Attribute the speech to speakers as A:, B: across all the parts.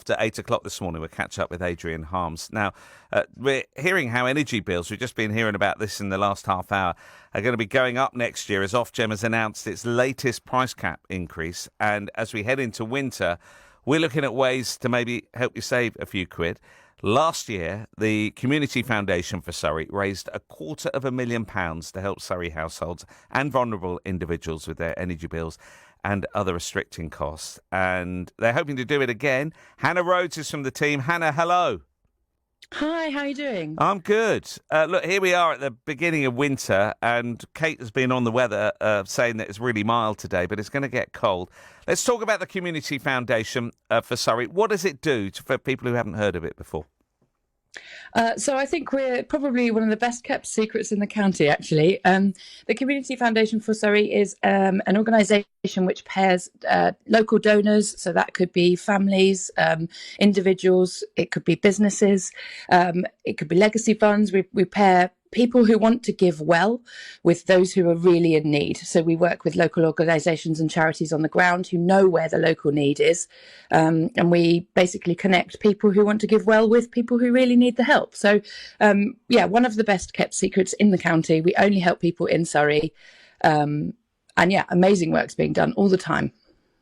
A: after 8 o'clock this morning. We'll catch up with Adrian Harms. Now, we're hearing how energy bills, we've just been hearing about this in the last half hour, are going to be going up next year as Ofgem has announced its latest price cap increase. And as we head into winter, we're looking at ways to maybe help you save a few quid. Last year, the Community Foundation for Surrey raised £250,000 to help Surrey households and vulnerable individuals with their energy bills and other restricting costs. And they're hoping to do it again. Hana Rhodes is from the team. Hana, hello.
B: Hi, how are you doing?
A: I'm good. Look, here we are at the beginning of winter, and Kate has been on the weather saying that it's really mild today, but it's going to get cold. Let's talk about the Community Foundation for Surrey. What does it do for people who haven't heard of it before?
B: So I think we're probably one of the best kept secrets in the county, actually. The Community Foundation for Surrey is an organisation which pairs local donors, so that could be families, individuals, it could be businesses, it could be legacy funds. We pair people who want to give well with those who are really in need. So we work with local organisations and charities on the ground who know where the local need is. And we basically connect people who want to give well with people who really need the help. So, one of the best kept secrets in the county. We only help people in Surrey. Amazing work's being done all the time.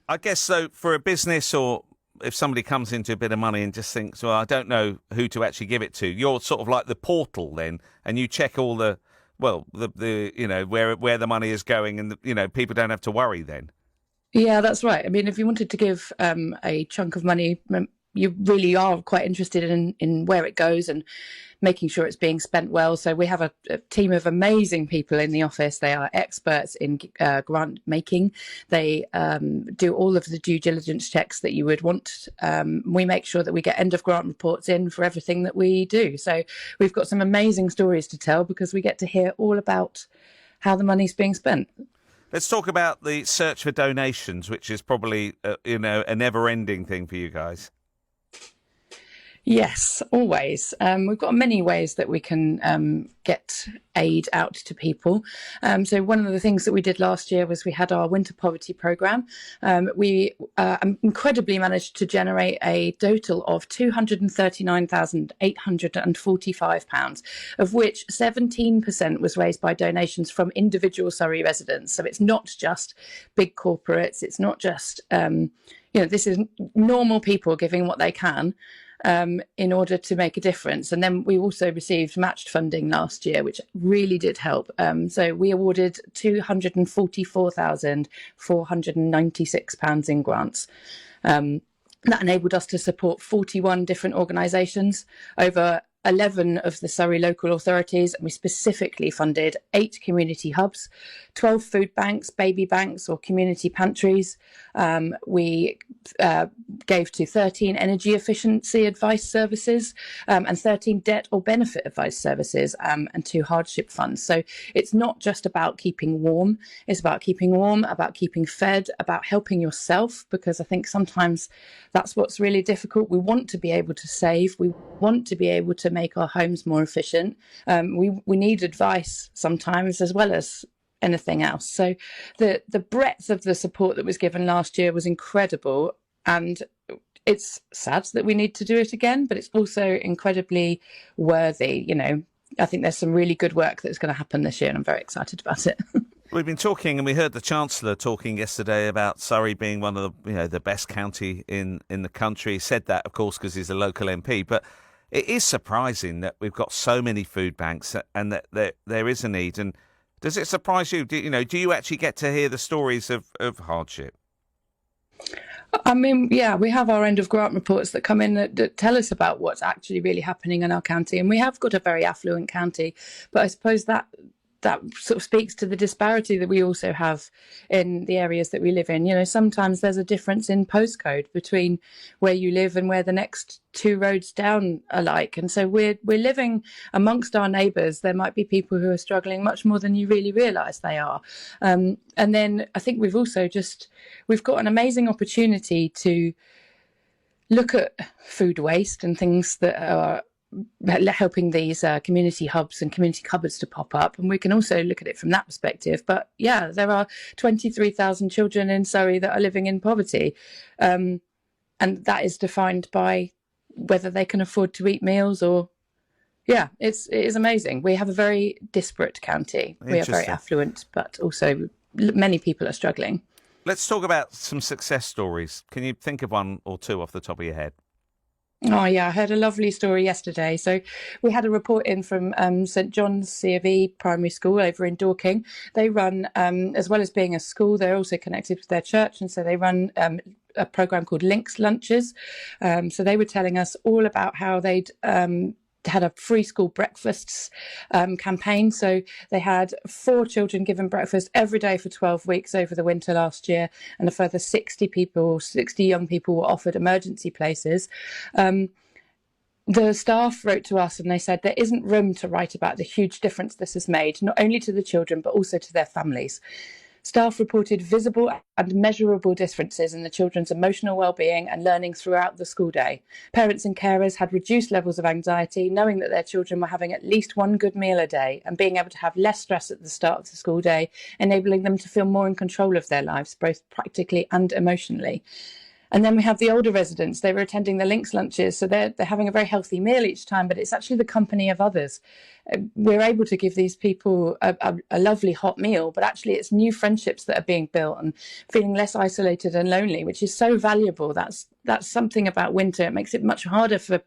A: I guess so for a business, or if somebody comes into a bit of money and just thinks, well, I don't know who to actually give it to, you're sort of like the portal then, and you check all the where the money is going, and people don't have to worry then.
B: Yeah, that's right. I mean, if you wanted to give a chunk of money, you really are quite interested in where it goes and making sure it's being spent well. So we have a team of amazing people in the office. They are experts in grant making. They do all of the due diligence checks that you would want. We make sure that we get end of grant reports in for everything that we do. So we've got some amazing stories to tell because we get to hear all about how the money's being spent.
A: Let's talk about the search for donations, which is probably a never-ending thing for you guys.
B: Yes, always. We've got many ways that we can get aid out to people. So one of the things that we did last year was we had our winter poverty programme. We incredibly managed to generate a total of £239,845, of which 17% was raised by donations from individual Surrey residents. So it's not just big corporates. It's not just, this is normal people giving what they can. In order to make a difference. And then we also received matched funding last year, which really did help. So we awarded £244,496 in grants. That enabled us to support 41 different organisations, over 11 of the Surrey local authorities, and we specifically funded 8 community hubs, 12 food banks, baby banks or community pantries. We gave to 13 energy efficiency advice services and 13 debt or benefit advice services and 2 hardship funds. So it's not just about keeping warm, it's about keeping warm, about keeping fed, about helping yourself, because I think sometimes that's what's really difficult. We want to be able to save, we want to be able to make our homes more efficient. We need advice sometimes as well as anything else. So the breadth of the support that was given last year was incredible, and it's sad that we need to do it again, but it's also incredibly worthy. I think there's some really good work that's going to happen this year, and I'm very excited about it.
A: We've been talking, and we heard the Chancellor talking yesterday about Surrey being one of the best county in the country. He said that, of course, because he's a local MP, but it is surprising that we've got so many food banks and that there is a need. And does it surprise you? Do you actually get to hear the stories of hardship?
B: I mean, yeah, we have our end of grant reports that come in that tell us about what's actually really happening in our county. And we have got a very affluent county, but I suppose that sort of speaks to the disparity that we also have in the areas that we live in. Sometimes there's a difference in postcode between where you live and where the next 2 roads down are like. And so we're living amongst our neighbours. There might be people who are struggling much more than you really realise they are. And then I think we've got an amazing opportunity to look at food waste and things that are helping these community hubs and community cupboards to pop up, and we can also look at it from that perspective. But yeah, there are 23,000 children in Surrey that are living in poverty. and that is defined by whether they can afford to eat meals or. Yeah, it is amazing. We have a very disparate county. We are very
A: Interesting.
B: affluent, but also many people are struggling.
A: Let's talk about some success stories. Can you think of one or two off the top of your head?
B: Oh, yeah, I heard a lovely story yesterday. So we had a report in from St John's C of E Primary School over in Dorking. They run, as well as being a school, they're also connected with their church. And so they run a programme called Links Lunches. So they were telling us all about how they'd had a free school breakfasts campaign. So they had 4 children given breakfast every day for 12 weeks over the winter last year, and a further 60 young people were offered emergency places. The staff wrote to us and they said there isn't room to write about the huge difference this has made, not only to the children, but also to their families. Staff reported visible and measurable differences in the children's emotional well-being and learning throughout the school day. Parents and carers had reduced levels of anxiety, knowing that their children were having at least one good meal a day and being able to have less stress at the start of the school day, enabling them to feel more in control of their lives, both practically and emotionally. And then we have the older residents. They were attending the Links lunches, so they're having a very healthy meal each time, but it's actually the company of others. We're able to give these people a lovely hot meal, but actually it's new friendships that are being built and feeling less isolated and lonely, which is so valuable. That's something about winter. It makes it much harder for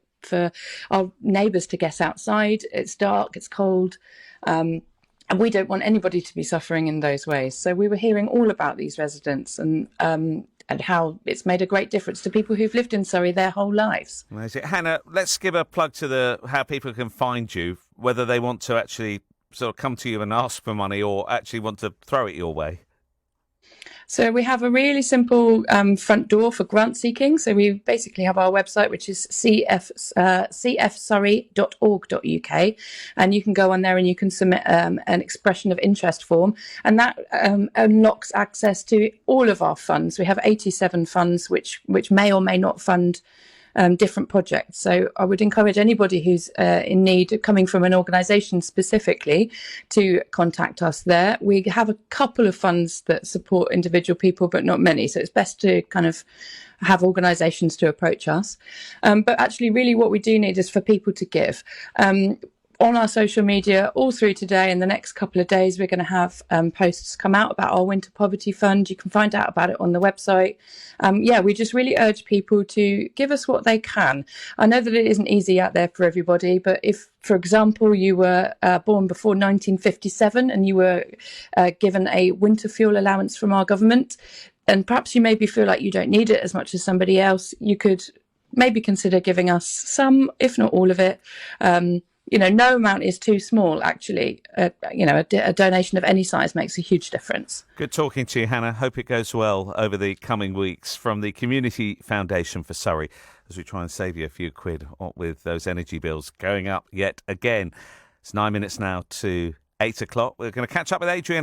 B: our neighbours to get outside. It's dark, it's cold. And we don't want anybody to be suffering in those ways. So we were hearing all about these residents and how it's made a great difference to people who've lived in Surrey their whole lives.
A: Amazing. Hannah, let's give a plug to how people can find you, whether they want to actually sort of come to you and ask for money or actually want to throw it your way.
B: So we have a really simple front door for grant seeking. So we basically have our website, which is cfsurrey.org.uk, and you can go on there and you can submit an expression of interest form, and that unlocks access to all of our funds. We have 87 funds which may or may not fund different projects. So I would encourage anybody who's in need, coming from an organisation specifically, to contact us there. We have a couple of funds that support individual people, but not many. So it's best to kind of have organisations to approach us. But actually, really what we do need is for people to give. On our social media all through today and the next couple of days, we're going to have posts come out about our Winter Poverty Fund. You can find out about it on the website. We just really urge people to give us what they can. I know that it isn't easy out there for everybody, but if, for example, you were born before 1957 and you were given a Winter Fuel Allowance from our government, and perhaps you maybe feel like you don't need it as much as somebody else, you could maybe consider giving us some, if not all of it. No amount is too small, actually. A donation of any size makes a huge difference.
A: Good talking to you, Hannah. Hope it goes well over the coming weeks from the Community Foundation for Surrey as we try and save you a few quid with those energy bills going up yet again. It's 9 minutes now to 8 o'clock. We're going to catch up with Adrian